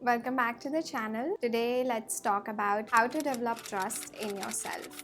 Welcome back to the channel. Today, let's talk about how to develop trust in yourself.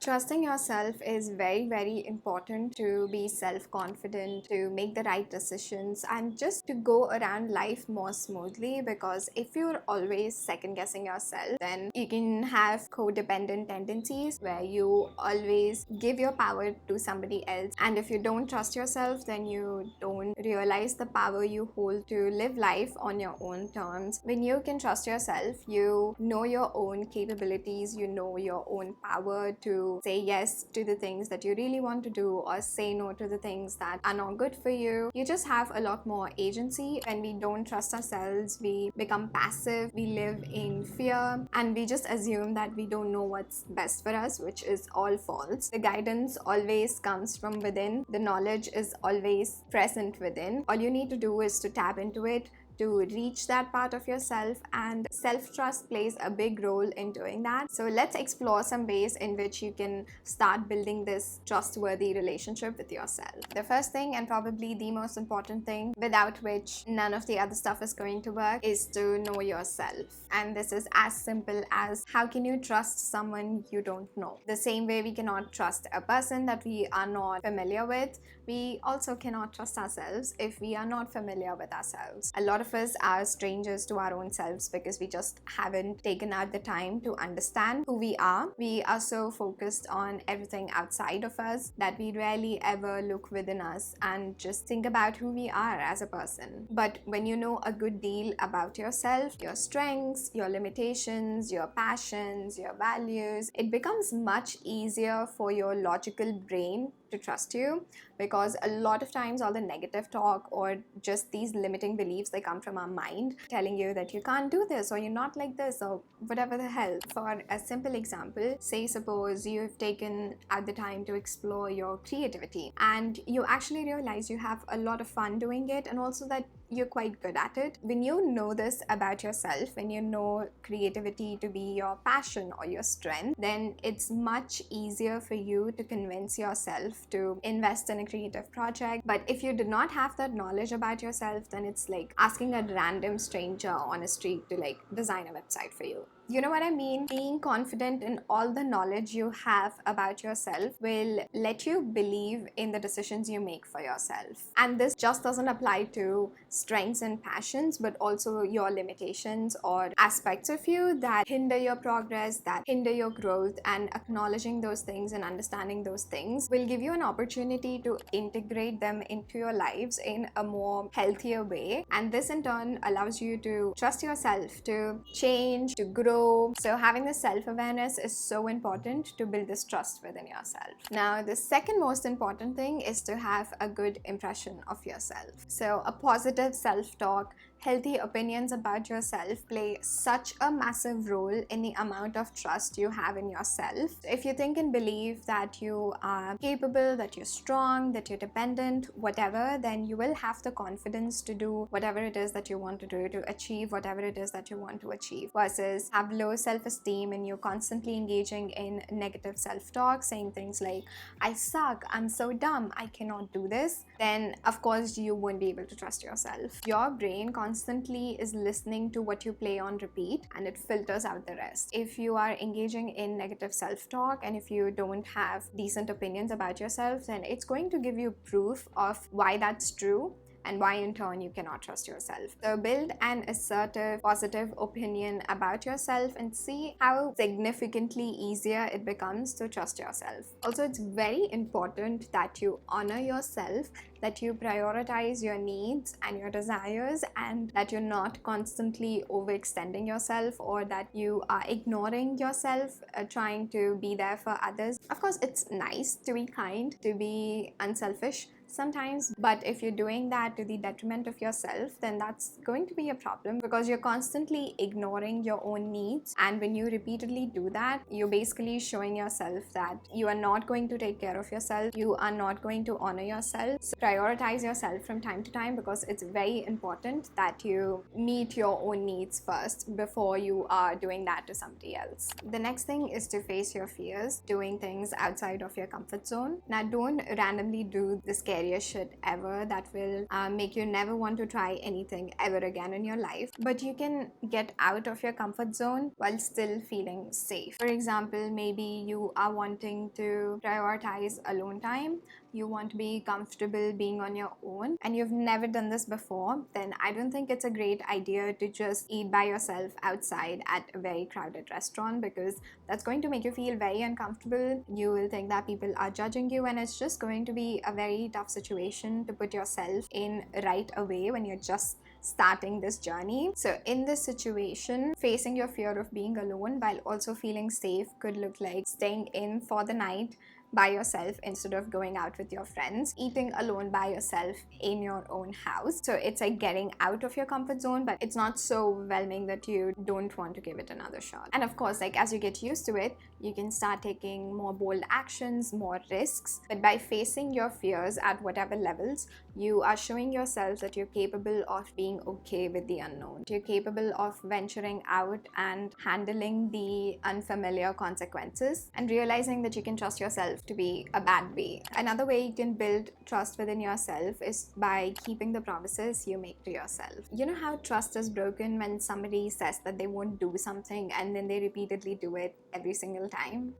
Trusting yourself is very, very important to be self-confident, to make the right decisions, and just to go around life more smoothly. Because if you're always second-guessing yourself, then you can have codependent tendencies where you always give your power to somebody else. And if you don't trust yourself, then you don't realize the power you hold to live life on your own terms. When you can trust yourself, you know your own capabilities, you know your own power to say yes to the things that you really want to do or say no to the things that are not good for you. You just have a lot more agency. When we don't trust ourselves, we become passive, we live in fear, and we just assume that we don't know what's best for us, which is all false. The guidance always comes from within. The knowledge is always present within. All you need to do is to tap into it, to reach that part of yourself, and self-trust plays a big role in doing that. So let's explore some ways in which you can start building this trustworthy relationship with yourself. The first thing, and probably the most important thing, without which none of the other stuff is going to work, is to know yourself. And this is as simple as, how can you trust someone you don't know? The same way we cannot trust a person that we are not familiar with, we also cannot trust ourselves if we are not familiar with ourselves. A lot of us are strangers to our own selves because we just haven't taken out the time to understand who we are. We are so focused on everything outside of us that we rarely ever look within us and just think about who we are as a person. But when you know a good deal about yourself, your strengths, your limitations, your passions, your values, it becomes much easier for your logical brain to trust you, because a lot of times all the negative talk or just these limiting beliefs, they come from our mind telling you that you can't do this or you're not like this or whatever the hell. For a simple example, say suppose you've taken out the time to explore your creativity and you actually realize you have a lot of fun doing it and also that you're quite good at it. When you know this about yourself, when you know creativity to be your passion or your strength, then it's much easier for you to convince yourself to invest in a creative project. But if you do not have that knowledge about yourself, then it's like asking a random stranger on a street to like design a website for you. You know what I mean? Being confident in all the knowledge you have about yourself will let you believe in the decisions you make for yourself. And this just doesn't apply to strengths and passions, but also your limitations or aspects of you that hinder your progress, that hinder your growth. And acknowledging those things and understanding those things will give you an opportunity to integrate them into your lives in a more healthier way. And this in turn allows you to trust yourself, to change, to grow. So having this self-awareness is so important to build this trust within yourself. Now, the second most important thing is to have a good impression of yourself. So a positive self-talk, healthy opinions about yourself play such a massive role in the amount of trust you have in yourself. If you think and believe that you are capable, that you're strong, that you're dependent, whatever, then you will have the confidence to do whatever it is that you want to do, to achieve whatever it is that you want to achieve. Versus have low self-esteem and you're constantly engaging in negative self-talk, saying things like, I suck, I'm so dumb, I cannot do this, then of course you won't be able to trust yourself. Your brain constantly is listening to what you play on repeat and it filters out the rest. If you are engaging in negative self-talk and if you don't have decent opinions about yourself, then it's going to give you proof of why that's true and why in turn you cannot trust yourself. So build an assertive, positive opinion about yourself and see how significantly easier it becomes to trust yourself. Also, it's very important that you honor yourself, that you prioritize your needs and your desires, and that you're not constantly overextending yourself or that you are ignoring yourself, trying to be there for others. Of course, it's nice to be kind, to be unselfish sometimes, but if you're doing that to the detriment of yourself, then that's going to be a problem because you're constantly ignoring your own needs. And when you repeatedly do that, you're basically showing yourself that you are not going to take care of yourself, you are not going to honor yourself. So prioritize yourself from time to time, because it's very important that you meet your own needs first before you are doing that to somebody else. The next thing is to face your fears, doing things outside of your comfort zone. Now, don't randomly do the scary scariest shit ever that will make you never want to try anything ever again in your life. But you can get out of your comfort zone while still feeling safe. For example, maybe you are wanting to prioritize alone time. You want to be comfortable being on your own and you've never done this before, then I don't think it's a great idea to just eat by yourself outside at a very crowded restaurant, because that's going to make you feel very uncomfortable. You will think that people are judging you, and it's just going to be a very tough situation to put yourself in right away when you're just starting this journey. So in this situation, facing your fear of being alone while also feeling safe could look like staying in for the night by yourself instead of going out with your friends, eating alone by yourself in your own house. So it's like getting out of your comfort zone, but it's not so overwhelming that you don't want to give it another shot. And of course, like as you get used to it, you can start taking more bold actions, more risks. But by facing your fears at whatever levels, you are showing yourself that you're capable of being okay with the unknown. You're capable of venturing out and handling the unfamiliar consequences and realizing that you can trust yourself to be a bad bee. Another way you can build trust within yourself is by keeping the promises you make to yourself. You know how trust is broken when somebody says that they won't do something and then they repeatedly do it every single time?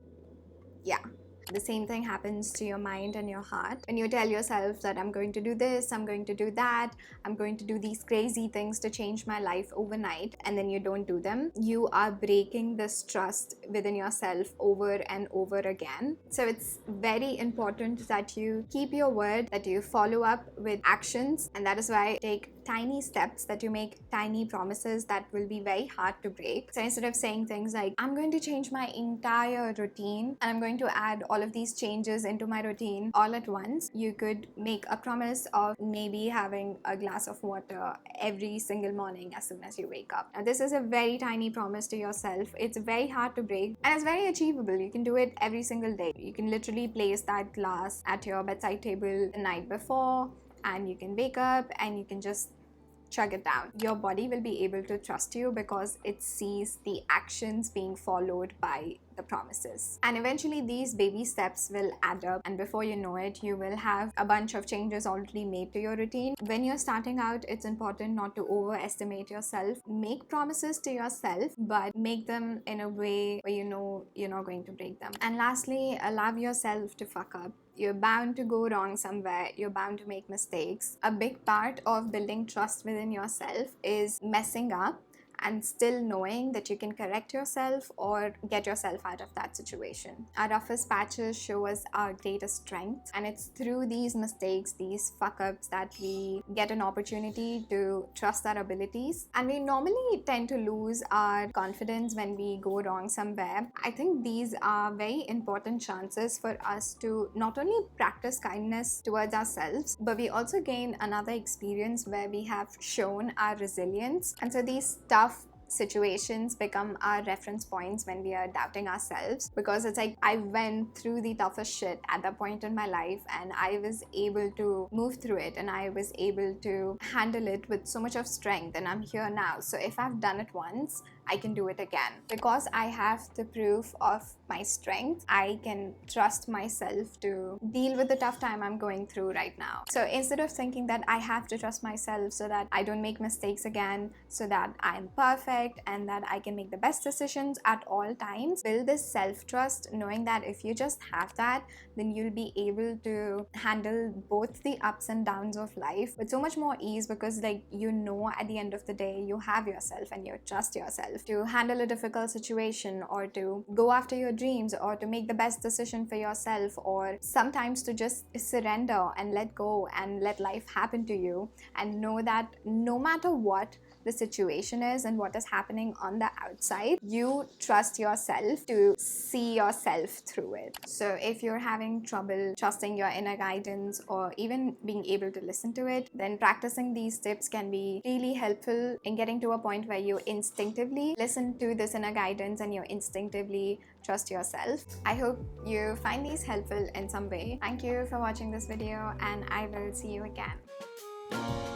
Yeah. The same thing happens to your mind and your heart. When you tell yourself that I'm going to do this, I'm going to do that, I'm going to do these crazy things to change my life overnight, and then you don't do them, you are breaking this trust within yourself over and over again. So it's very important that you keep your word, that you follow up with actions, and that is why take tiny steps, that you make tiny promises that will be very hard to break. So instead of saying things like, I'm going to change my entire routine and I'm going to add all of these changes into my routine all at once, you could make a promise of maybe having a glass of water every single morning as soon as you wake up. Now, this is a very tiny promise to yourself. It's very hard to break and it's very achievable. You can do it every single day. You can literally place that glass at your bedside table the night before, and you can wake up and you can just chug it down. Your body will be able to trust you because it sees the actions being followed by the promises. And eventually these baby steps will add up, and before you know it, you will have a bunch of changes already made to your routine. When you're starting out, it's important not to overestimate yourself. Make promises to yourself, but make them in a way where you know you're not going to break them. And lastly, allow yourself to fuck up. You're bound to go wrong somewhere. You're bound to make mistakes. A big part of building trust within yourself is messing up and still knowing that you can correct yourself or get yourself out of that situation. Our roughest patches show us our greatest strength, and it's through these mistakes, these fuck-ups, that we get an opportunity to trust our abilities. And we normally tend to lose our confidence when we go wrong somewhere. I think these are very important chances for us to not only practice kindness towards ourselves, but we also gain another experience where we have shown our resilience. And so these tough situations become our reference points when we are doubting ourselves, because it's like I went through the toughest shit at that point in my life and I was able to move through it and I was able to handle it with so much of strength, and I'm here now. So if I've done it once, I can do it again. Because I have the proof of my strength, I can trust myself to deal with the tough time I'm going through right now. So instead of thinking that I have to trust myself so that I don't make mistakes again, so that I'm perfect and that I can make the best decisions at all times, build this self-trust, knowing that if you just have that, then you'll be able to handle both the ups and downs of life with so much more ease, because like you know at the end of the day you have yourself and you trust yourself to handle a difficult situation, or to go after your dreams, or to make the best decision for yourself, or sometimes to just surrender and let go and let life happen to you, and know that no matter what the situation is and what is happening on the outside, you trust yourself to see yourself through it. So if you're having trouble trusting your inner guidance or even being able to listen to it, then practicing these tips can be really helpful in getting to a point where you instinctively listen to this inner guidance and you instinctively trust yourself. I hope you find these helpful in some way. Thank you for watching this video, and I will see you again.